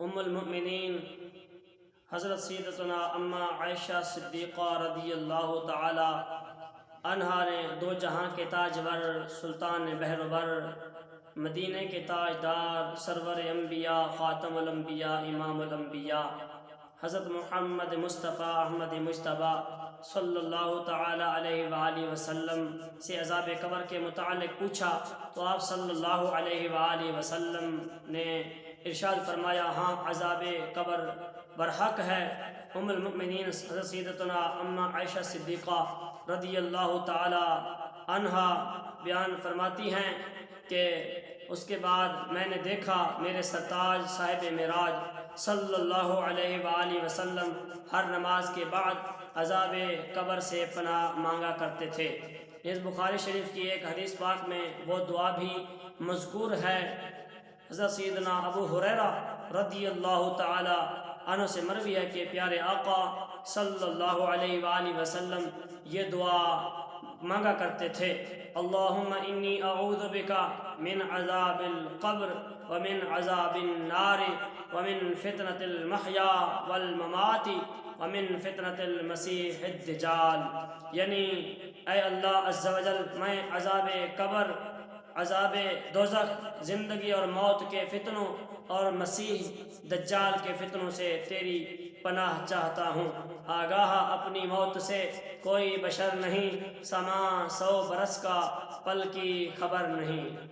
ام المؤمنین حضرت سیدتنا اما عائشہ صدیقہ رضی اللہ تعالی عنہا نے دو جہاں کے تاجور، سلطان بحر مدینہ کے تاجدار، سرور انبیاء، خاتم الانبیاء، امام الانبیاء حضرت محمد مصطفیٰ احمد مجتبیٰ صلی اللہ تعالی علیہ وآلہ وسلم سے عذاب قبر کے متعلق پوچھا تو آپ صلی اللہ علیہ وآلہ وسلم نے ارشاد فرمایا، ہاں عذاب قبر برحق ہے۔ ام المؤمنین حضرت سیدتنا اما عائشہ صدیقہ رضی اللہ تعالی عنہا بیان فرماتی ہیں کہ اس کے بعد میں نے دیکھا میرے سرتاج صاحب معراج صلی اللہ علیہ وآلہ وسلم ہر نماز کے بعد عذاب قبر سے پناہ مانگا کرتے تھے۔ اس بخاری شریف کی ایک حدیث پاک میں وہ دعا بھی مذکور ہے۔ حضرت سیدنا ابو ہریرہ رضی اللہ تعالی عنہ سے مروی ہے کہ پیارے آقا صلی اللہ علیہ وآلہ وسلم یہ دعا مانگا کرتے تھے، اللہم انی اعوذ بکا من عذاب القبر ومن عذاب النار ومن فتنة المحیا والممات ومن فتنة المسیح الدجال، یعنی اے اللہ عز و جل میں عذاب قبر، عذاب دوزخ، زندگی اور موت کے فتنوں اور مسیح دجال کے فتنوں سے تیری پناہ چاہتا ہوں۔ آگاہ اپنی موت سے کوئی بشر نہیں، سما 100 برس کا پل کی خبر نہیں۔